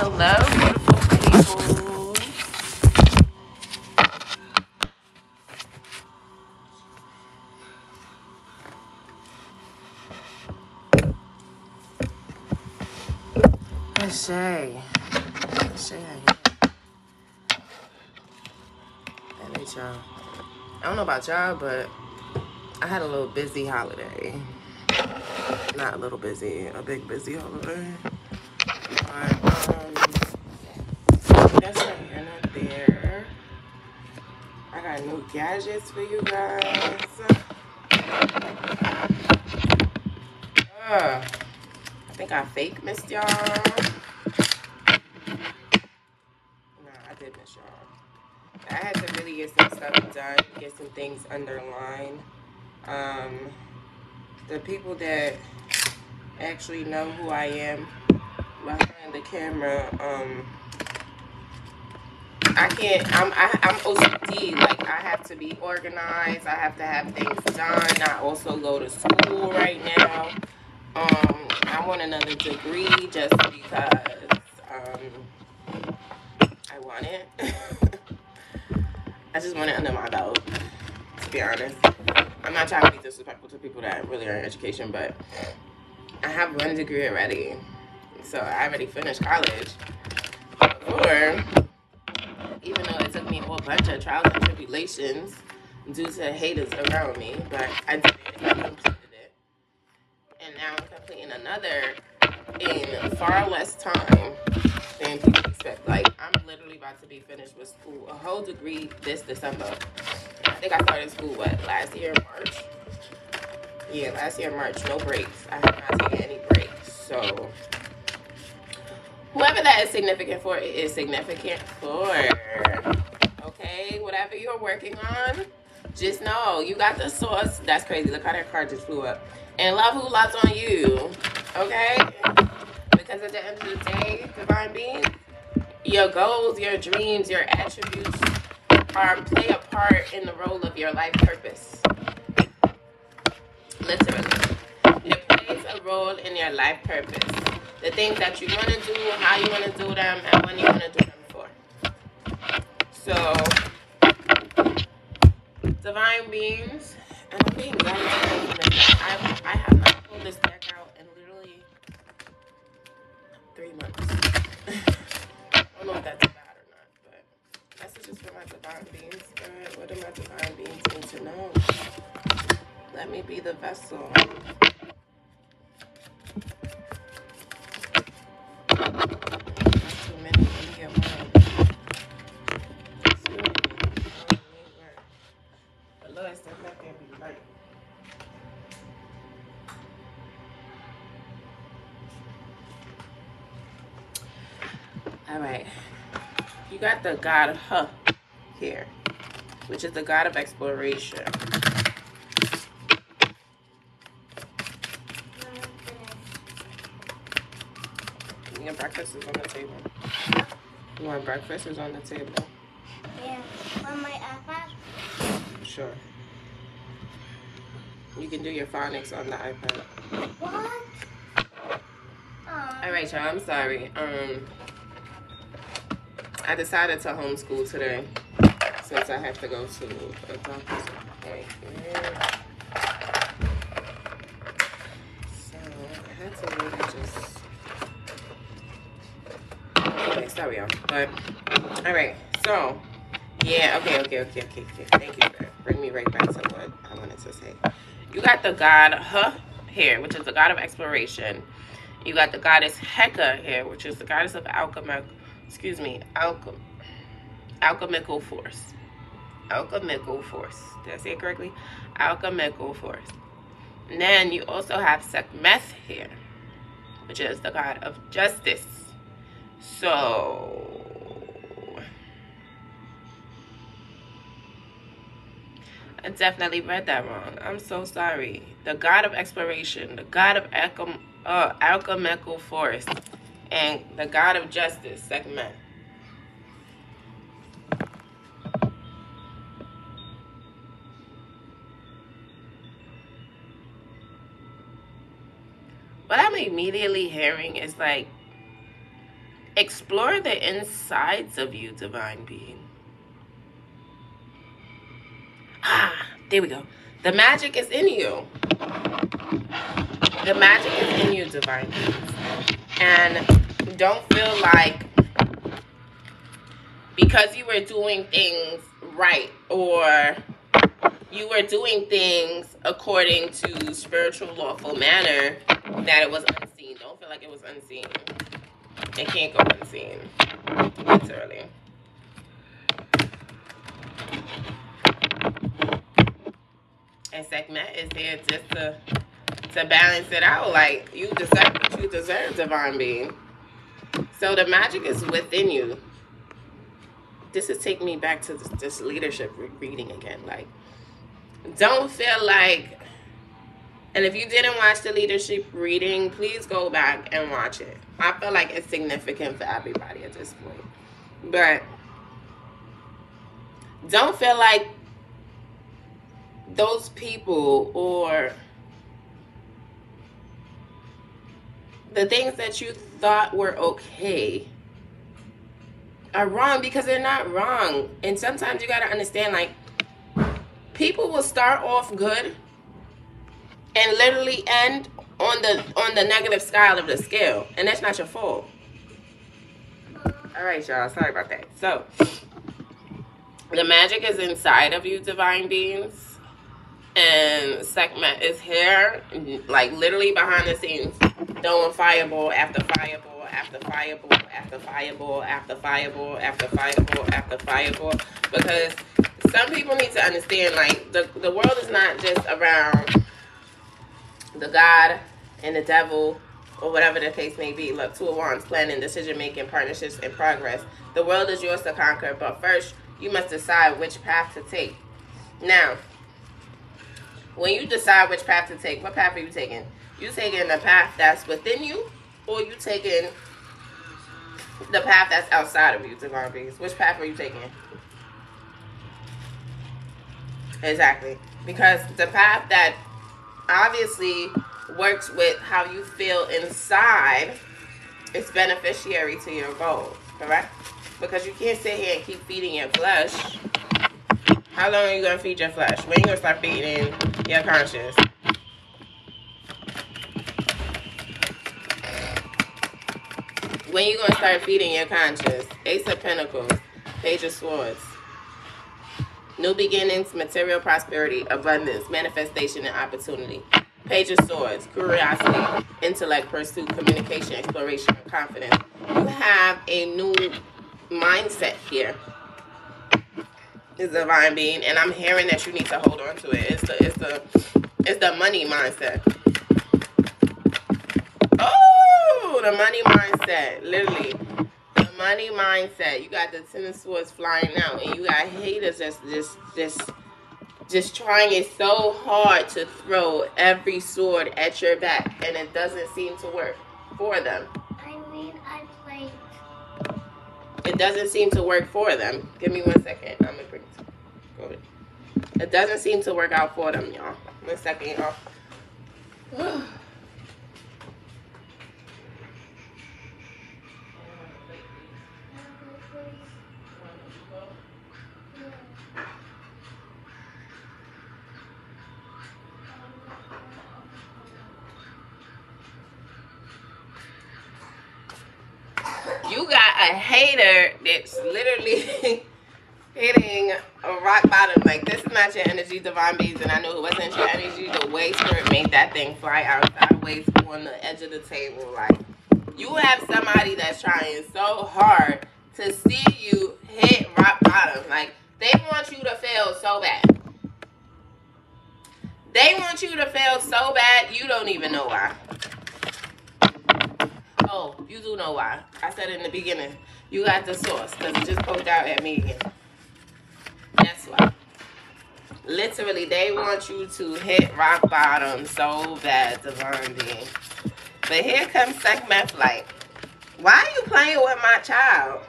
Hello, beautiful people. Shay. Y'all. I don't know about y'all, but I had a little busy holiday. Not a little busy, a big busy holiday. But, that's not here, not there. I got new gadgets for you guys. I think I fake missed y'all. Nah, I did miss y'all. I had to really get some stuff done, get some things underlined. The people that actually know who I am behind the camera, I'm OCD. Like, I have to be organized. I have to have things done. I also go to school right now. I want another degree just because I want it. I just want it under my belt, to be honest. I'm not trying to be disrespectful to people that really are in education, but I have one degree already. So I already finished college. Or, even though it took me a whole bunch of trials and tribulations due to haters around me, but I did it. I completed it. And now I'm completing another in far less time than people expect. Like, I'm literally about to be finished with school, a whole degree this December. I think I started school, last year, March? Yeah, last year, March. No breaks. I have not taken any breaks. So, whoever that is significant for, it is significant for. Okay? Whatever you're working on, just know you got the source. That's crazy. Look how that card just flew up. And love who loves on you. Okay? Because at the end of the day, divine beings, your goals, your dreams, your attributes play a part in the role of your life purpose. Literally. It plays a role in your life purpose. The things that you want to do, how you want to do them, and when you want to do them for. So, divine beings, and I'm being very I have not pulled this deck out in literally 3 months. I don't know if that's bad or not, but messages for my divine beings. God, what do my divine beings need to know? Let me be the vessel. That's too many. Let me get one. The Lord said, let there be light. All right. You got the god here, which is the god of exploration. Your breakfast is on the table. You want breakfast is on the table? Yeah. On my iPad? Sure. You can do your phonics on the iPad. What? All right, y'all. I'm sorry. I decided to homeschool today since I have to go to a doctor's appointment. So I had to really just. Anyway, sorry, y'all. But all right. So yeah. Okay. Thank you for bringing me right back to what I wanted to say. You got the god here, which is the god of exploration. You got the goddess Heka here, which is the goddess of alchemical force. Alchemical force. Did I say it correctly? Alchemical force. And then you also have Sekhmet here, which is the god of justice. So I definitely read that wrong. I'm so sorry. The god of exploration, the god of alchemical force, and the god of justice, Sekhmet. What I'm immediately hearing is like Explore the insides of you, divine being. There we go. The magic is in you. The magic is in you, divine beings. And don't feel like because you were doing things right or you were doing things according to spiritual lawful manner that it was unseen. Don't feel like it was unseen. It can't go unseen. Literally. And Sekhmet is here just to balance it out. Like, you deserve what you deserve, divine being. So the magic is within you. This is taking me back to this leadership reading again. Like, don't feel like, and if you didn't watch the leadership reading, please go back and watch it. I feel like it's significant for everybody at this point. But don't feel like those people or the things that you thought were okay are wrong, because they're not wrong. And sometimes you got to understand, like, people will start off good and literally end on the negative scale of the scale, and that's not your fault. All right, y'all, sorry about that. So the magic is inside of you, divine beings, and Sekhmet is here, like, literally behind the scenes, throwing fireball after fireball after fireball after fireball after fireball after fireball after fireball, because some people need to understand, like, the world is not just around the God and the devil or whatever the case may be. Look, Two of Wands, planning, decision-making, partnerships, and progress. The world is yours to conquer, but first you must decide which path to take. Now, when you decide which path to take, what path are you taking? You taking the path that's within you, or you taking the path that's outside of you, divine beings? Which path are you taking? Exactly. Because the path that obviously works with how you feel inside is beneficiary to your goals, correct? Because you can't sit here and keep feeding your flesh. How long are you going to feed your flesh? When are you going to start feeding your conscience? When are you going to start feeding your conscience? Ace of Pentacles, Page of Swords. New beginnings, material prosperity, abundance, manifestation, and opportunity. Page of Swords, curiosity, intellect, pursuit, communication, exploration, and confidence. You have a new mindset here, is divine being, and I'm hearing that you need to hold on to it. It's the money mindset. Oh, the money mindset, literally. The money mindset. You got the Ten of Swords flying out, and you got haters just trying it so hard to throw every sword at your back, and it doesn't seem to work for them. It doesn't seem to work for them. Give me 1 second. I'm gonna bring it. Go ahead. It doesn't seem to work out for them, y'all. 1 second, y'all. You got a hater that's literally hitting a rock bottom. Like, this is not your energy, divine beings, and I knew it wasn't your energy. The way Spirit made that thing fly out sideways on the edge of the table. Like, you have somebody that's trying so hard to see you hit rock bottom. Like, they want you to fail so bad. They want you to fail so bad, you don't even know why. Oh, you do know why. I said in the beginning, you got the source, because it just poked out at me again. That's why. Literally, they want you to hit rock bottom so bad, divine being. But here comes Sekhmet, like, why are you playing with my child?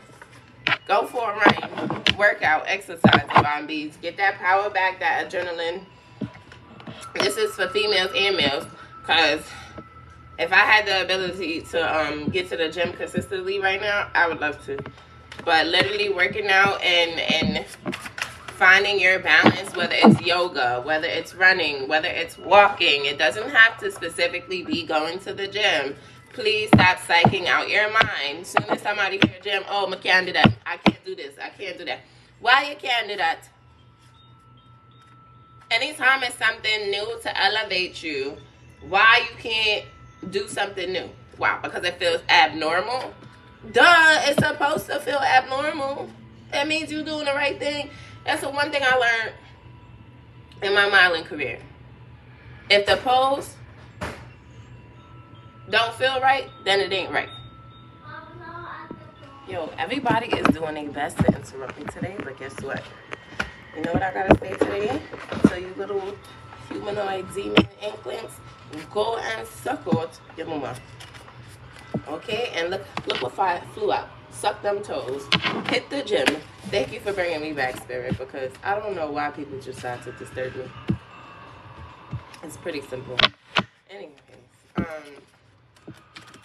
Go for a run, workout, exercise, divine beings. Get that power back, that adrenaline. This is for females and males, because If I had the ability to get to the gym consistently right now, I would love to. But literally working out and finding your balance, whether it's yoga, whether it's running, whether it's walking, it doesn't have to specifically be going to the gym. Please stop psyching out your mind. As soon as somebody hear gym, oh, I can't do that. I can't do this. I can't do that. Why you can't do that? Anytime it's something new to elevate you, why you can't do something new? Wow, because it feels abnormal? Duh, it's supposed to feel abnormal. That means you're doing the right thing. That's the one thing I learned in my modeling career. If the pose don't feel right, then it ain't right. Yo, everybody is doing their best to interrupt me today, but guess what? You know what I gotta say today? So you little humanoid demon inklings, go and suck out your mama. Okay? And look what fire flew out. Suck them toes. Hit the gym. Thank you for bringing me back, Spirit, because I don't know why people just decide to disturb me. It's pretty simple. Anyways,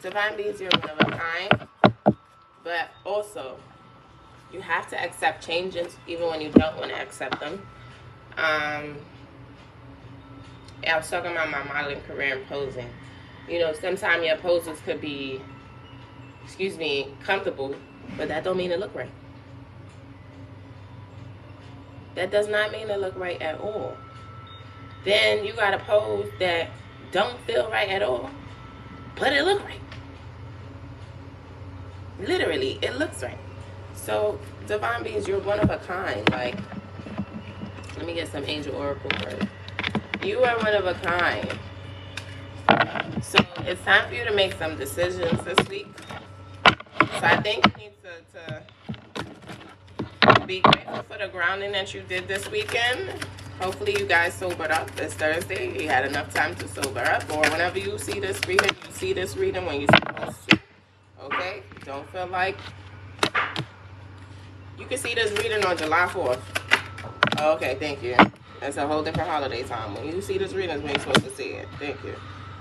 divine beings, you're one of a kind, but also you have to accept changes even when you don't want to accept them. I was talking about my modeling career and posing. You know, sometimes your poses could be, comfortable, but that don't mean it look right. That does not mean it look right at all. Then you got a pose that don't feel right at all, but it look right. Literally, it looks right. So, divine beings, you're one of a kind. Like, let me get some angel oracle words. You are one of a kind. So, it's time for you to make some decisions this week. So, I think you need to be grateful for the grounding that you did this weekend. Hopefully, you guys sobered up this Thursday. You had enough time to sober up. Or whenever you see this reading, you see this reading when you're supposed to. Okay? Don't feel like... You can see this reading on July 4th. Okay, thank you. That's a whole different holiday time. When you see this reading, when you're supposed to see it. Thank you.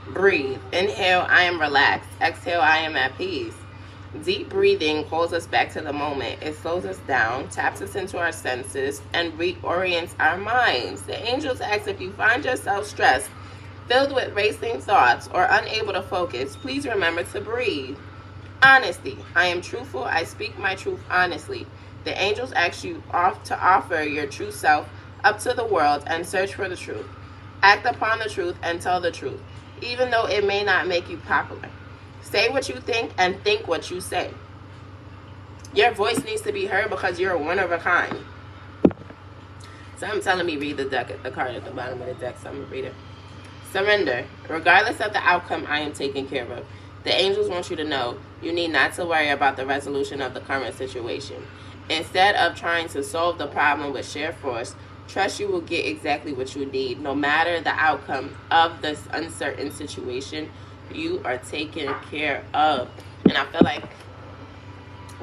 Breathe. Inhale, I am relaxed. Exhale, I am at peace. Deep breathing pulls us back to the moment. It slows us down, taps us into our senses, and reorients our minds. The angels ask, if you find yourself stressed, filled with racing thoughts, or unable to focus, please remember to breathe. Honesty. I am truthful. I speak my truth honestly. The angels ask you to offer your true self up to the world and search for the truth. Act upon the truth and tell the truth, even though it may not make you popular. Say what you think and think what you say. Your voice needs to be heard because you're one of a kind. So I'm telling me read the card at the bottom of the deck, so I'm going to read it. Surrender. Regardless of the outcome, I am taken care of. The angels want you to know you need not to worry about the resolution of the current situation. Instead of trying to solve the problem with sheer force, trust you will get exactly what you need. No matter the outcome of this uncertain situation, you are taken care of. And I feel like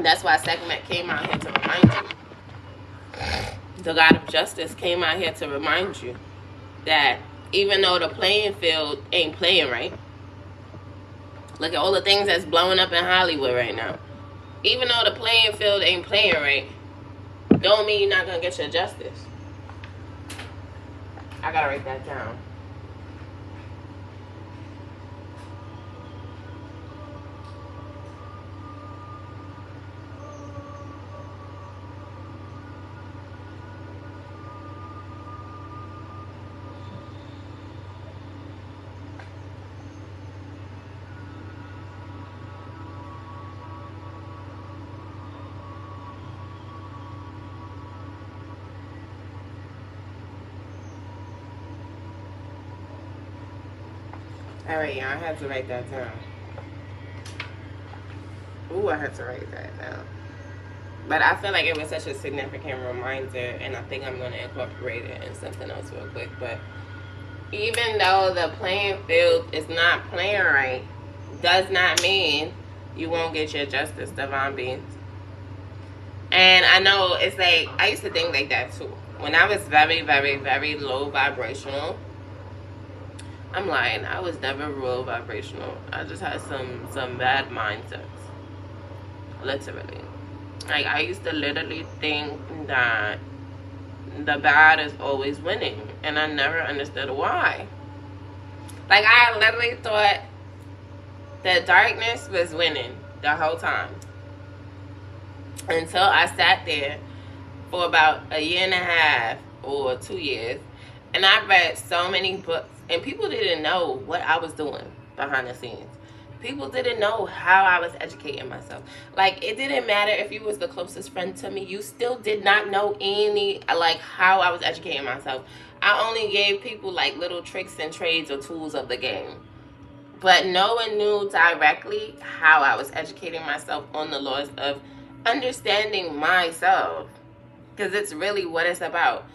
that's why Sekhmet came out here to remind you. The God of Justice came out here to remind you that even though the playing field ain't playing right, look at all the things that's blowing up in Hollywood right now. Even though the playing field ain't playing right, don't mean you're not going to get your justice. I got to write that down. Alright, y'all, I had to write that down. Ooh, I had to write that down. But I feel like it was such a significant reminder, and I think I'm going to incorporate it in something else real quick. But even though the playing field is not playing right, does not mean you won't get your justice, divine beings. And I know it's like, I used to think like that too. When I was very, very, very low vibrational, I'm lying. I was never real vibrational. I just had some bad mindsets. Literally. Like, I used to literally think that the bad is always winning. And I never understood why. Like, I literally thought that darkness was winning the whole time. Until I sat there for about a year and a half or 2 years. And I read so many books. And people didn't know what I was doing behind the scenes. People didn't know how I was educating myself. Like, it didn't matter if you was the closest friend to me. You still did not know how I was educating myself. I only gave people, like, little tricks and trades or tools of the game. But no one knew directly how I was educating myself on the laws of understanding myself. Because it's really what it's about.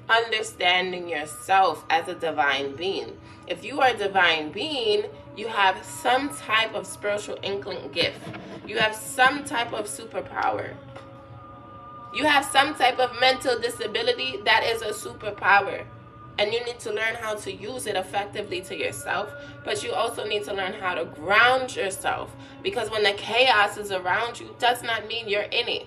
Understanding yourself as a divine being. If you are a divine being, you have some type of spiritual inkling gift. You have some type of superpower. You have some type of mental disability that is a superpower. And you need to learn how to use it effectively to yourself. But you also need to learn how to ground yourself. Because when the chaos is around you, does not mean you're in it.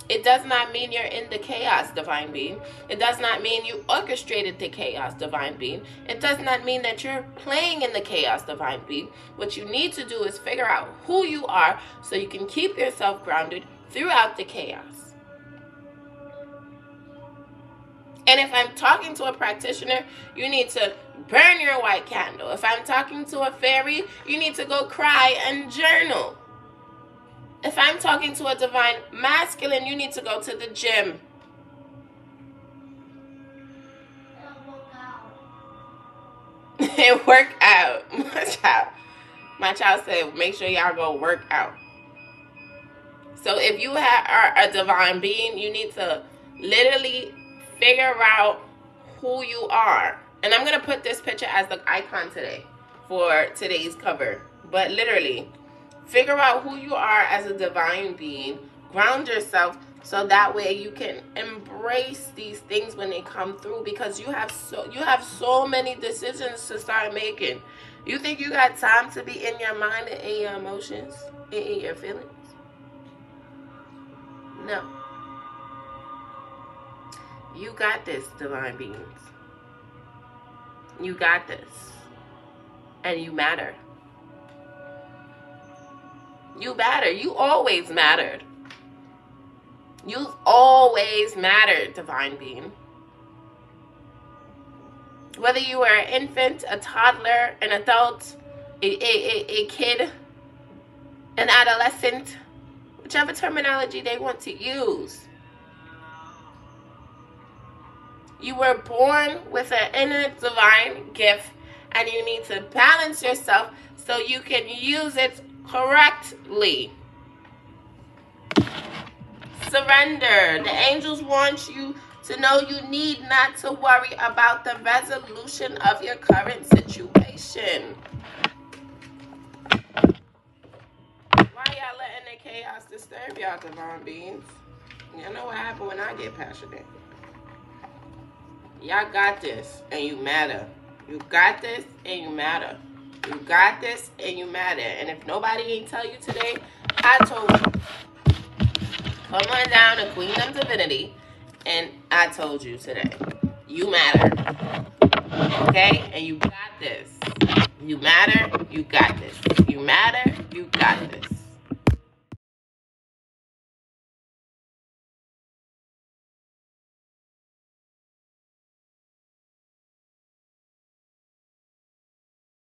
It does not mean you're in the chaos, divine being. It does not mean you orchestrated the chaos, divine being. It does not mean that you're playing in the chaos, divine being. What you need to do is figure out who you are so you can keep yourself grounded throughout the chaos. And if I'm talking to a practitioner, you need to burn your white candle. If I'm talking to a fairy, you need to go cry and journal. If I'm talking to a divine masculine, you need to go to the gym. And work out. My child said, make sure y'all go work out. So if you are a divine being, you need to literally figure out who you are. And I'm going to put this picture as the icon today for today's cover. But literally, figure out who you are as a divine being. Ground yourself so that way you can embrace these things when they come through, because you have so many decisions to start making. You think you got time to be in your mind and in your emotions and in your feelings? No. You got this, divine beings. You got this. And you matter. You matter. You always mattered. You've always mattered, divine being. Whether you were an infant, a toddler, an adult, a kid, an adolescent, whichever terminology they want to use. You were born with an inner divine gift, and you need to balance yourself so you can use it correctly. Surrender. The angels want you to know you need not to worry about the resolution of your current situation. Why y'all letting the chaos disturb y'all, divine beings? You know what happens when I get passionate. Y'all got this, and you matter. You got this, and you matter. You got this, and you matter. And if nobody ain't tell you today, I told you. Come on down to Queendom Divinity, and I told you today. You matter. Okay? And you got this. You matter, you got this. You matter, you got this.